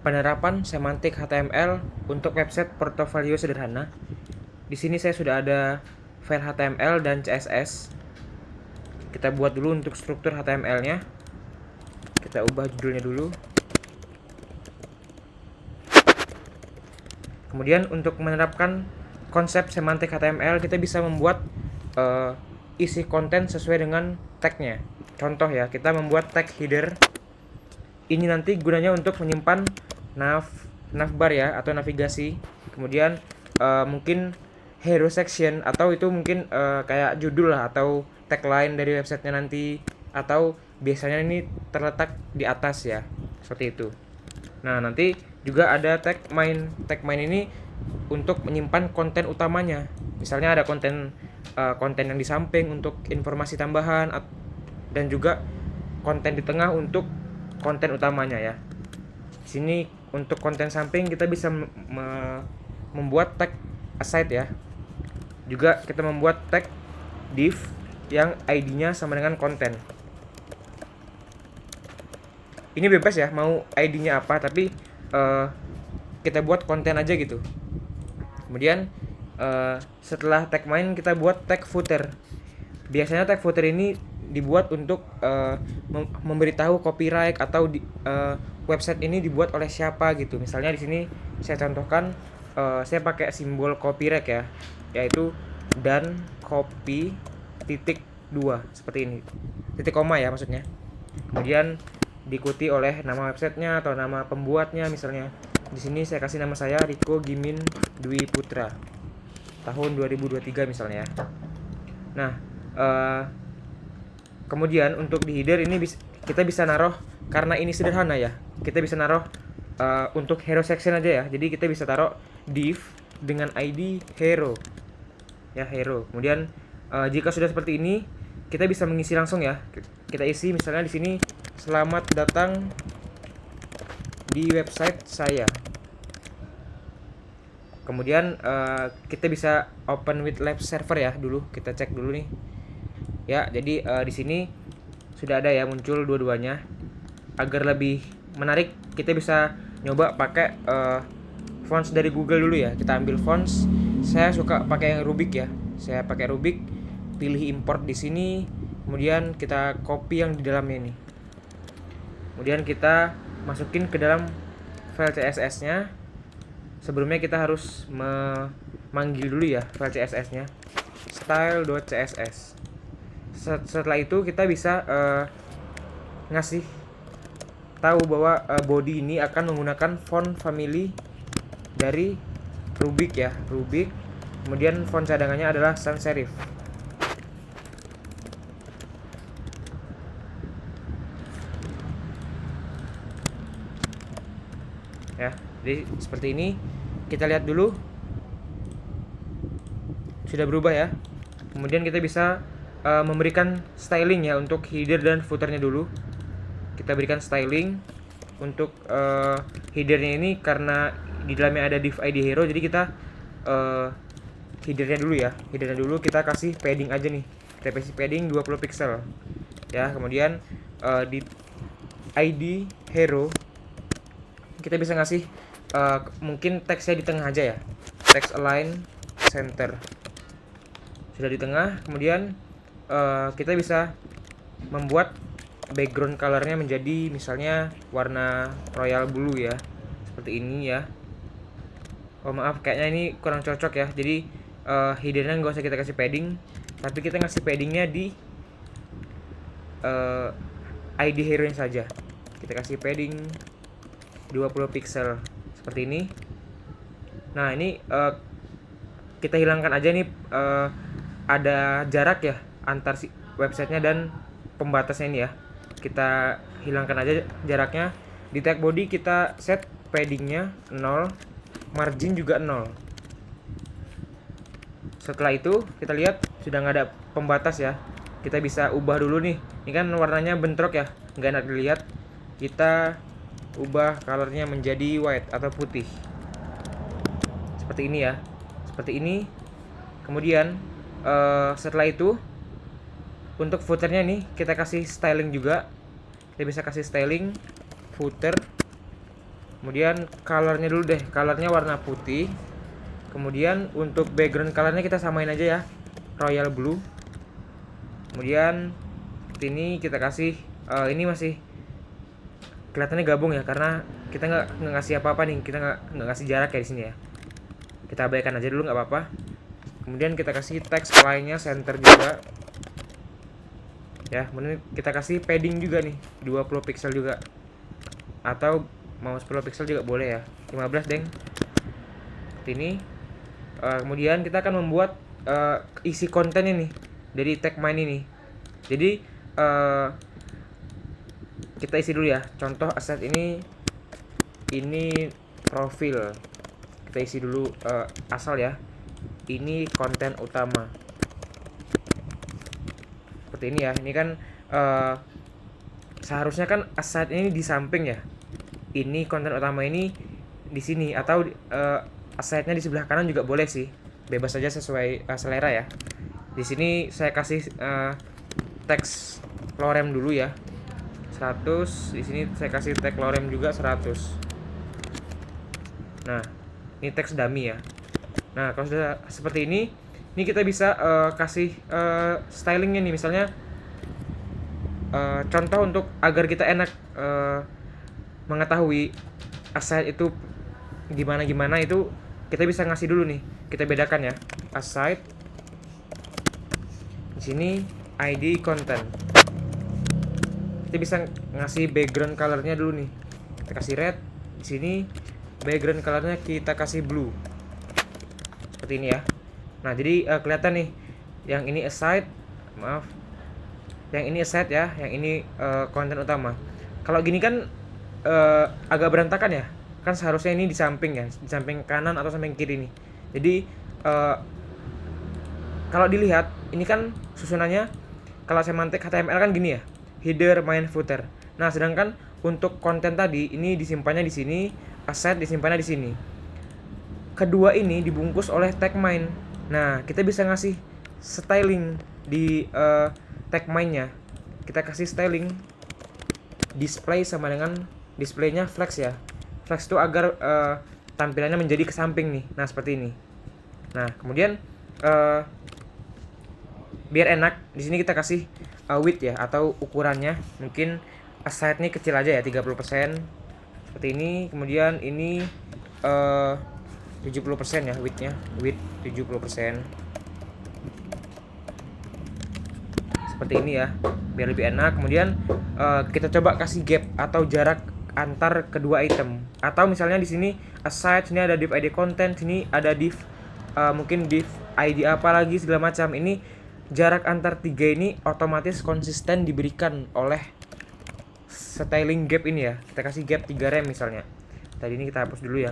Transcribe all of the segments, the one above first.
penerapan semantik HTML untuk website portofolio sederhana. Di sini saya sudah ada file HTML dan CSS. Kita buat dulu untuk struktur HTML-nya. Kita ubah judulnya dulu. Kemudian untuk menerapkan konsep semantik HTML, kita bisa membuat isi konten sesuai dengan tag-nya. Contoh ya, kita membuat tag header. Ini nanti gunanya untuk menyimpan navbar ya, atau navigasi. Kemudian mungkin hero section, atau itu mungkin kayak judul lah, atau tagline dari websitenya nanti, atau biasanya ini terletak di atas ya, seperti itu. Nah, nanti juga ada tag main. Tag main ini untuk menyimpan konten utamanya. Misalnya ada konten yang di samping untuk informasi tambahan, dan juga konten di tengah untuk konten utamanya ya. Di sini untuk konten samping kita bisa membuat tag aside ya. Juga kita membuat tag div yang ID-nya sama dengan konten. Ini bebas ya, mau ID-nya apa, tapi kita buat konten aja gitu. Kemudian setelah tag main, kita buat tag footer. Biasanya tag footer ini dibuat untuk memberitahu copyright atau website ini dibuat oleh siapa gitu. Misalnya di sini saya contohkan, saya pakai simbol copyright ya, yaitu dan copy titik 2 seperti ini, titik koma ya maksudnya. Kemudian diikuti oleh nama websitenya atau nama pembuatnya. Misalnya di sini saya kasih nama saya Riko Gimin Dwi Putra tahun 2023 misalnya. Nah, kemudian untuk di header ini kita bisa naruh, karena ini sederhana ya, kita bisa naruh untuk hero section aja ya. Jadi kita bisa taruh div dengan ID hero ya, hero. Kemudian jika sudah seperti ini, kita bisa mengisi langsung ya. Kita isi misalnya di sini, selamat datang di website saya. Kemudian kita bisa open with live server ya dulu. Kita cek dulu nih. Ya, jadi di sini sudah ada ya, muncul dua-duanya. Agar lebih menarik, kita bisa nyoba pakai fonts dari Google dulu ya. Kita ambil fonts. Saya suka pakai yang Rubik ya. Saya pakai Rubik, pilih import di sini. Kemudian kita copy yang di dalamnya ini. Kemudian kita masukin ke dalam file CSS-nya. Sebelumnya kita harus memanggil dulu ya file CSS-nya, style.css. Setelah itu kita bisa ngasih tahu bahwa body ini akan menggunakan font family dari Rubik ya, Rubik. Kemudian font cadangannya adalah sans serif. Ya, jadi seperti ini. Kita lihat dulu, sudah berubah ya. Kemudian kita bisa memberikan styling ya untuk header dan footernya dulu. Kita berikan styling untuk headernya ini, karena di dalamnya ada div ID hero, jadi kita headernya dulu ya. Headernya dulu kita kasih padding aja nih. Kita kasih padding 20 pixel ya. Kemudian di ID hero kita bisa ngasih mungkin teksnya di tengah aja ya, text align center sudah di tengah. Kemudian kita bisa membuat background colornya menjadi misalnya warna royal blue ya, seperti ini ya. Oh maaf, kayaknya ini kurang cocok ya, jadi headernya nggak usah kita kasih padding, tapi kita ngasih paddingnya di ID hero nya saja. Kita kasih padding 20 pixel seperti ini. Nah ini kita hilangkan aja nih, ada jarak ya antar websitenya dan pembatasnya ini ya. Kita hilangkan aja jaraknya. Di tag body kita set paddingnya 0, margin juga 0. Setelah itu kita lihat sudah nggak ada pembatas ya. Kita bisa ubah dulu nih. Ini kan warnanya bentrok ya, nggak enak dilihat. Kita ubah colornya menjadi white atau putih seperti ini ya, seperti ini. Kemudian setelah itu untuk footernya nih kita kasih styling juga. Kita bisa kasih styling footer Kemudian colornya dulu deh, colornya warna putih. Kemudian untuk background colornya kita samain aja ya, royal blue. Kemudian ini kita kasih ini masih kelihatannya gabung ya, karena kita nggak ngasih apa-apa nih, kita nggak ngasih jarak ya di sini ya. Kita abaikan aja dulu, nggak apa-apa. Kemudian kita kasih text lainnya center juga ya. Kemudian kita kasih padding juga nih, 20 pixel juga, atau mau 10 pixel juga boleh ya, 15 deng. Seperti ini. Kemudian kita akan membuat isi konten ini dari tag main ini. Jadi kita isi dulu ya. Contoh asset ini profil. Kita isi dulu asal ya. Ini konten utama. Seperti ini ya. Ini kan seharusnya kan asset ini di samping ya. Ini konten utama ini di sini, atau asetnya di sebelah kanan juga boleh sih. Bebas saja sesuai selera ya. Di sini saya kasih teks lorem dulu ya. 100. Di sini saya kasih tag lorem juga 100. Nah, ini teks dummy ya. Nah, kalau sudah seperti ini kita bisa kasih stylingnya nih, misalnya contoh untuk agar kita enak mengetahui aset itu gimana itu, kita bisa ngasih dulu nih. Kita bedakan ya. Aside di sini ID content. Kita bisa ngasih background colornya dulu nih. Kita kasih red. Di sini background colornya kita kasih blue. Seperti ini ya. Nah, jadi kelihatan nih. Yang ini aside, maaf. Yang ini aside ya, yang ini konten utama. Kalau gini kan agak berantakan ya. Kan seharusnya ini di samping ya, di samping kanan atau samping kiri nih. Jadi kalau dilihat ini kan susunannya, kalau semantik HTML kan gini ya, header, main, footer. Nah, sedangkan untuk konten tadi ini disimpannya di sini, asset disimpannya di sini. Kedua ini dibungkus oleh tag main. Nah, kita bisa ngasih styling di tag mainnya. Kita kasih styling display sama dengan displaynya flex ya. Flex itu agar tampilannya menjadi ke samping nih. Nah, seperti ini. Nah, kemudian biar enak, di sini kita kasih width ya, atau ukurannya. Mungkin aside nih kecil aja ya, 30%. Seperti ini. Kemudian ini 70% ya width-nya. Width 70%. Seperti ini ya, biar lebih enak. Kemudian kita coba kasih gap atau jarak antar kedua item. Atau misalnya di sini aside, sini ada div ID content, sini ada div mungkin div ID apa lagi segala macam. Ini jarak antar tiga ini otomatis konsisten diberikan oleh styling gap ini ya. Kita kasih gap 3 rem misalnya. Tadi ini kita hapus dulu ya,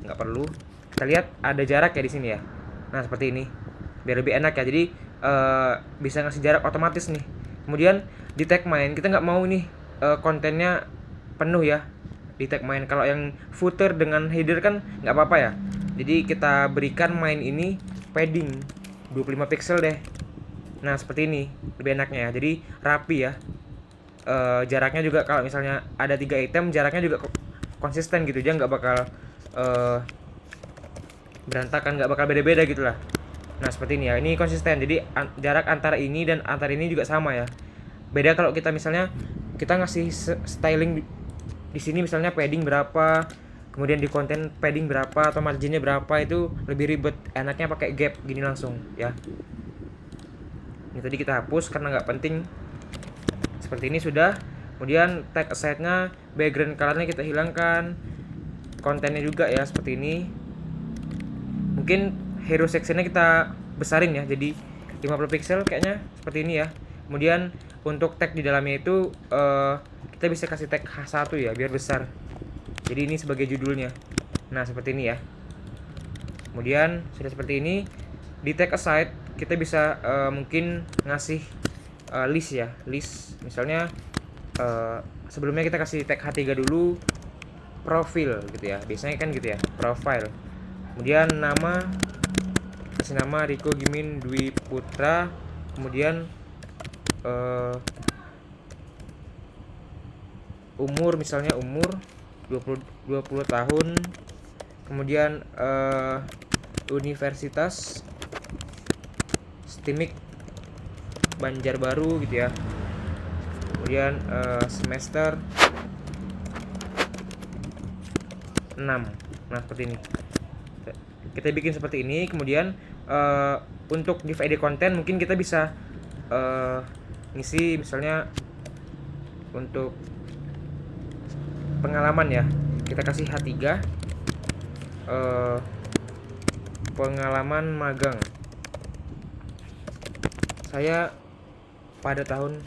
nggak perlu. Kita lihat ada jarak ya di sini ya. Nah, seperti ini. Biar lebih enak ya. Jadi bisa ngasih jarak otomatis nih. Kemudian di tag main kita nggak mau nih kontennya penuh ya di tag main. Kalau yang footer dengan header kan nggak apa-apa ya. Jadi kita berikan main ini padding 25 pixel deh. Nah, seperti ini lebih enaknya ya. Jadi rapi ya. Jaraknya juga kalau misalnya ada 3 item, jaraknya juga konsisten gitu. Dia nggak bakal berantakan, nggak bakal beda-beda gitu lah. Nah, seperti ini ya. Ini konsisten. Jadi jarak antara ini dan antara ini juga sama ya. Beda kalau kita misalnya kita ngasih styling di sini misalnya padding berapa, kemudian di konten padding berapa atau marginnya berapa, itu lebih ribet. Enaknya pakai gap gini langsung ya. Ini tadi kita hapus karena nggak penting. Seperti ini sudah. Kemudian tag aside-nya, background color-nya kita hilangkan. Kontennya juga ya seperti ini. Mungkin hero section-nya kita besarin ya, jadi 50 pixel kayaknya, seperti ini ya. Kemudian untuk tag di dalamnya itu kita bisa kasih tag H1 ya, biar besar. Jadi ini sebagai judulnya. Nah, seperti ini ya. Kemudian sudah seperti ini. Di tag aside kita bisa mungkin ngasih list ya, list. Misalnya sebelumnya kita kasih tag H3 dulu, profil gitu ya. Biasanya kan gitu ya, profile. Kemudian nama, kasih nama Riko Gimin Dwi Putra. Kemudian umur, misalnya umur 20 tahun. Kemudian universitas STIMIK Banjarbaru gitu ya. Kemudian semester 6. Nah, seperti ini. Kita bikin seperti ini. Kemudian untuk div ID konten mungkin kita bisa ngisi misalnya untuk pengalaman ya. Kita kasih H3 pengalaman magang. Saya pada tahun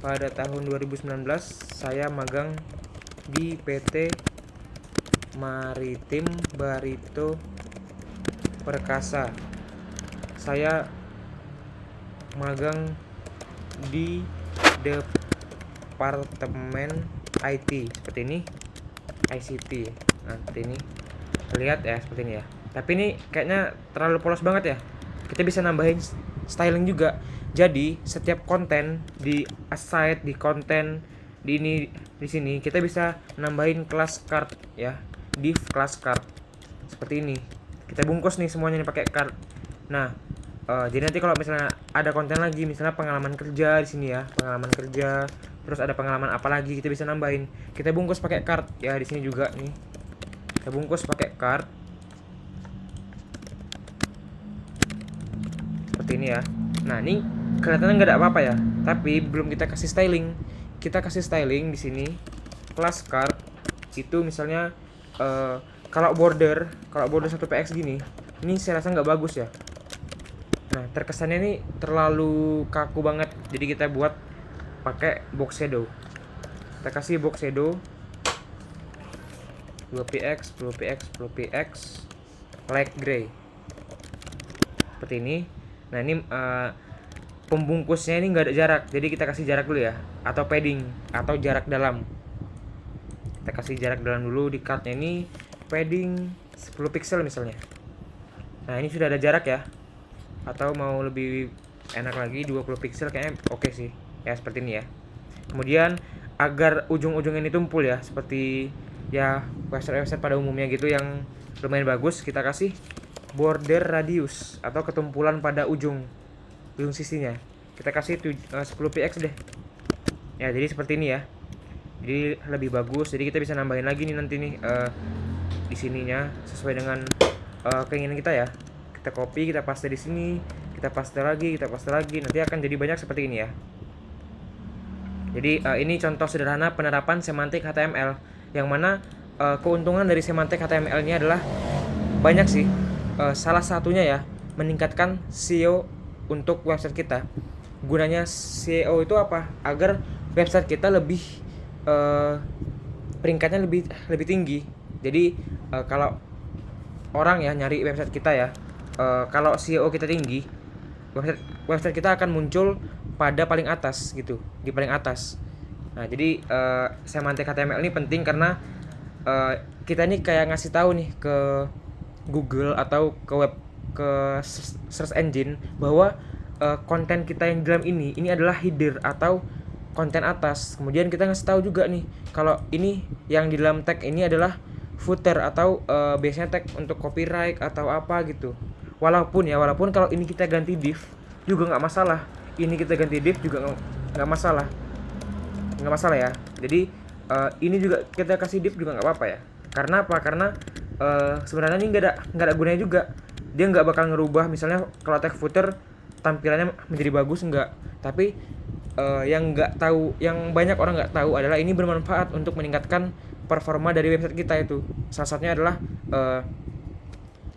2019 saya magang di PT Maritim Barito Perkasa. Saya magang di Departemen IT seperti ini, ICT. Nah, seperti ini. Lihat ya seperti ini ya. Tapi ini kayaknya terlalu polos banget ya. Kita bisa nambahin styling juga. Jadi setiap konten di aside, di konten di sini kita bisa nambahin class card ya. Div class card seperti ini. Kita bungkus nih semuanya nih pakai card. Nah, jadi nanti kalau misalnya ada konten lagi, misalnya pengalaman kerja di sini ya, pengalaman kerja, terus ada pengalaman apa lagi kita bisa nambahin. Kita bungkus pakai card ya, di sini juga nih. Kita bungkus pakai card seperti ini ya. Nah, ini kelihatannya nggak ada apa-apa ya, tapi belum kita kasih styling. Kita kasih styling di sini class card itu misalnya kalau border 1px gini, ini saya rasa nggak bagus ya. Nah, terkesannya ini terlalu kaku banget, jadi kita buat pakai box shadow. Kita kasih box shadow 2px light gray seperti ini. Nah, ini pembungkusnya ini nggak ada jarak, jadi kita kasih jarak dulu ya, atau padding atau jarak dalam. Kita kasih jarak dalam dulu di cardnya, ini padding 10 pixel misalnya. Nah, ini sudah ada jarak ya, atau mau lebih enak lagi 20 pixel kayaknya oke sih ya, seperti ini ya. Kemudian agar ujung-ujung ini tumpul ya, seperti ya website pada umumnya gitu yang lumayan bagus, kita kasih border radius atau ketumpulan pada ujung sisinya. Kita kasih 10px deh ya, jadi seperti ini ya, jadi lebih bagus. Jadi kita bisa nambahin lagi nih nanti nih di sininya sesuai dengan keinginan kita ya. Kita copy, kita paste di sini, kita paste lagi, nanti akan jadi banyak seperti ini ya. Jadi ini contoh sederhana penerapan semantik HTML, yang mana keuntungan dari semantik HTML ini adalah banyak sih. Salah satunya ya, meningkatkan SEO untuk website kita. Gunanya SEO itu apa? Agar website kita lebih peringkatnya lebih tinggi. Jadi kalau orang ya nyari website kita ya, kalau SEO kita tinggi, website kita akan muncul pada paling atas gitu, di paling atas. Nah, jadi semantik HTML ini penting karena kita ini kayak ngasih tahu nih ke Google atau ke search engine bahwa konten kita yang di dalam ini adalah header atau konten atas. Kemudian kita ngasih tahu juga nih kalau ini yang di dalam tag ini adalah footer atau biasanya tag untuk copyright atau apa gitu. Walaupun kalau ini kita ganti div juga nggak masalah. Ini kita ganti div juga nggak masalah ya. Jadi ini juga kita kasih div juga nggak apa-apa ya. Karena apa? Karena sebenarnya ini nggak ada gunanya juga. Dia nggak bakal ngerubah misalnya kalau tag footer tampilannya menjadi bagus, enggak. Tapi yang banyak orang nggak tahu adalah ini bermanfaat untuk meningkatkan performa dari website kita itu. Salah satunya adalah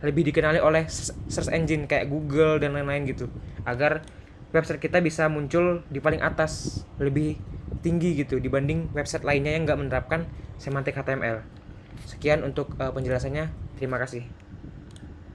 lebih dikenali oleh search engine kayak Google dan lain-lain gitu, agar website kita bisa muncul di paling atas lebih tinggi gitu dibanding website lainnya yang nggak menerapkan semantik HTML. Sekian untuk penjelasannya, terima kasih.